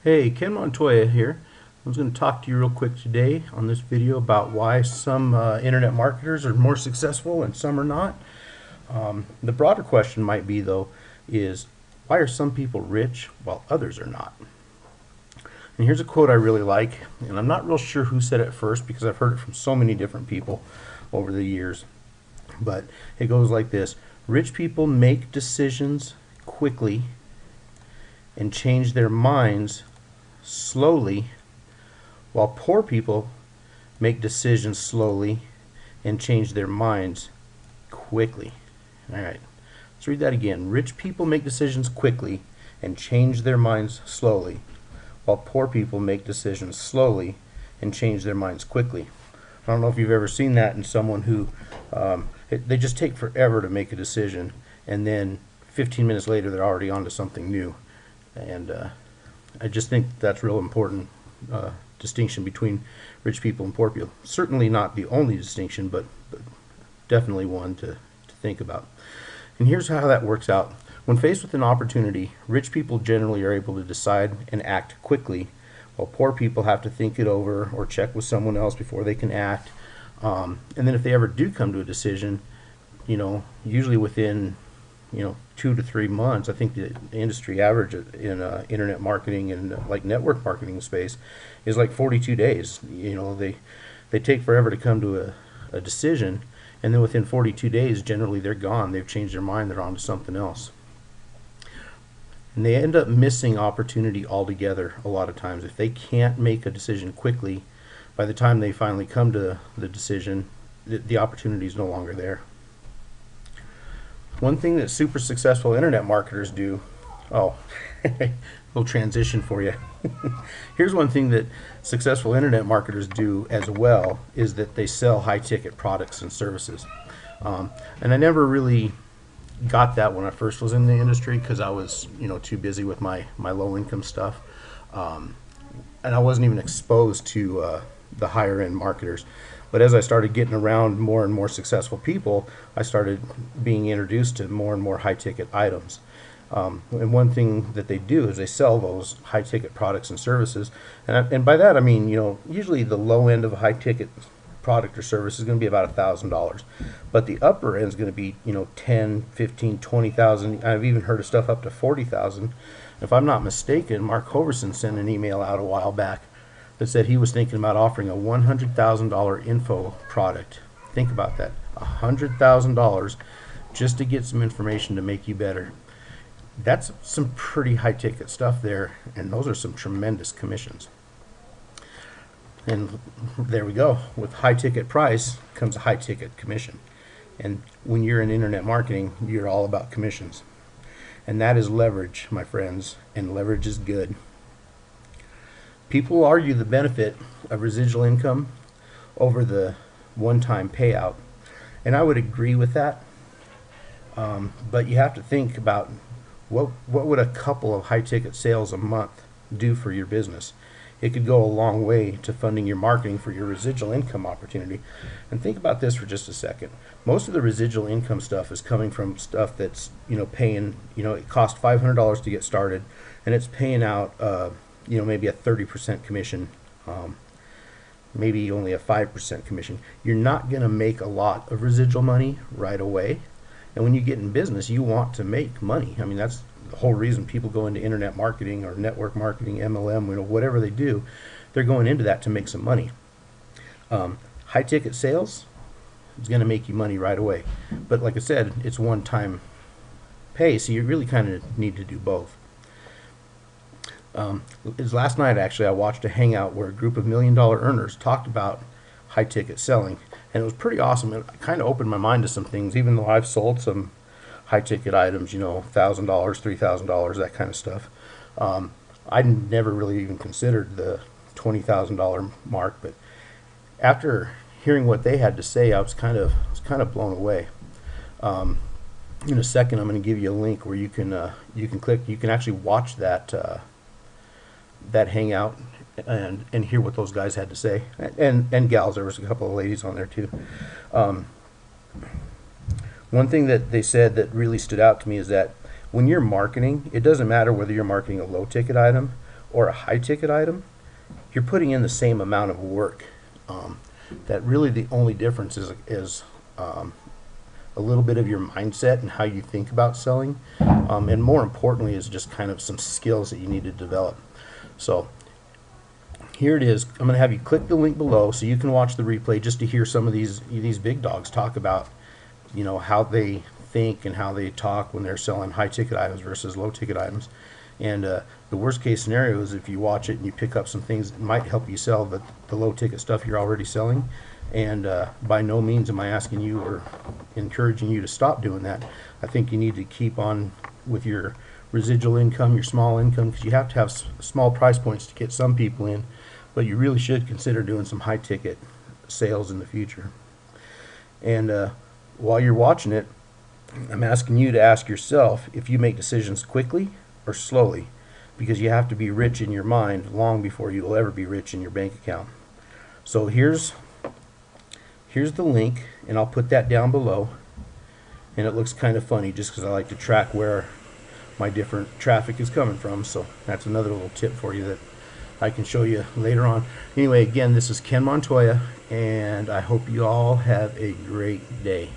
Hey, Ken Montoya here. I was going to talk to you real quick today on this video about why some internet marketers are more successful and some are not. The broader question might be, though, is why are some people rich while others are not? And here's a quote I really like, and I'm not real sure who said it first because I've heard it from so many different people over the years. But it goes like this: rich people make decisions quickly and change their minds slowly, while poor people make decisions slowly and change their minds quickly. All right, let's read that again. Rich people make decisions quickly and change their minds slowly, while poor people make decisions slowly and change their minds quickly. I don't know if you've ever seen that in someone who they just take forever to make a decision, and then 15 minutes later they're already on to something new. And I just think that's real important distinction between rich people and poor people. Certainly not the only distinction, but definitely one to think about. And here's how that works out. When faced with an opportunity, rich people generally are able to decide and act quickly, while poor people have to think it over or check with someone else before they can act. And then if they ever do come to a decision, usually within 2 to 3 months. I think the industry average in internet marketing and like network marketing space is like 42 days. They take forever to come to a decision, and then within 42 days, generally they're gone. They've changed their mind. They're on to something else. And they end up missing opportunity altogether a lot of times. If they can't make a decision quickly, by the time they finally come to the decision, the opportunity is no longer there. One thing that super successful internet marketers do, little transition for you. Here's one thing that successful internet marketers do as well, is that they sell high ticket products and services. And I never really got that when I first was in the industry because I was too busy with my low income stuff. And I wasn't even exposed to the higher end marketers. But as I started getting around more and more successful people, I started being introduced to more and more high-ticket items. And one thing that they do is they sell those high-ticket products and services. And by that I mean, usually the low end of a high-ticket product or service is going to be about $1,000. But the upper end is going to be, 10, 15, 20,000. I've even heard of stuff up to 40,000. If I'm not mistaken, Mark Hoverson sent an email out a while back that said he was thinking about offering a $100,000 info product. Think about that, $100,000 just to get some information to make you better. That's some pretty high ticket stuff there, and those are some tremendous commissions. And there we go. With high ticket price comes a high ticket commission. And when you're in internet marketing, you're all about commissions. And that is leverage, my friends, and leverage is good. People argue the benefit of residual income over the one-time payout, and I would agree with that. But you have to think about what would a couple of high-ticket sales a month do for your business. It could go a long way to funding your marketing for your residual income opportunity. And think about this for just a second. Most of the residual income stuff is coming from stuff that's paying. It cost $500 to get started, and it's paying out maybe a 30% commission, maybe only a 5% commission. You're not going to make a lot of residual money right away. And when you get in business, you want to make money. I mean, that's the whole reason people go into internet marketing or network marketing, MLM, whatever they do. They're going into that to make some money. High ticket sales is going to make you money right away. But like I said, it's one-time pay, so you really kind of need to do both. Last night, actually, I watched a hangout where a group of $1 million earners talked about high ticket selling, and it was pretty awesome. It kind of opened my mind to some things, even though I've sold some high ticket items, $1,000, $3,000, that kind of stuff. I never really even considered the $20,000 mark, but after hearing what they had to say, I was kind of blown away. In a second, I'm going to give you a link where you can click. You can actually watch that hangout and hear what those guys had to say, and gals. There was a couple of ladies on there too. One thing that they said that really stood out to me is that when you're marketing, it doesn't matter whether you're marketing a low ticket item or a high ticket item, you're putting in the same amount of work. That really the only difference is a little bit of your mindset and how you think about selling, and more importantly is just kind of some skills that you need to develop. So here it is. I'm going to have you click the link below so you can watch the replay just to hear some of these big dogs talk about, you know, how they think and how they talk when they're selling high ticket items versus low ticket items. And the worst case scenario is if you watch it and you pick up some things that might help you sell the low ticket stuff you're already selling. And by no means am I asking you or encouraging you to stop doing that. I think you need to keep on with your residual income, your small income, because you have to have small price points to get some people in, but you really should consider doing some high ticket sales in the future. And while you're watching it, I'm asking you to ask yourself if you make decisions quickly or slowly, because you have to be rich in your mind long before you'll ever be rich in your bank account. So here's the link, and I'll put that down below. And it looks kind of funny just because I like to track where my different traffic is coming from. So that's another little tip for you that I can show you later on. Anyway, again, this is Ken Montoya, and I hope you all have a great day.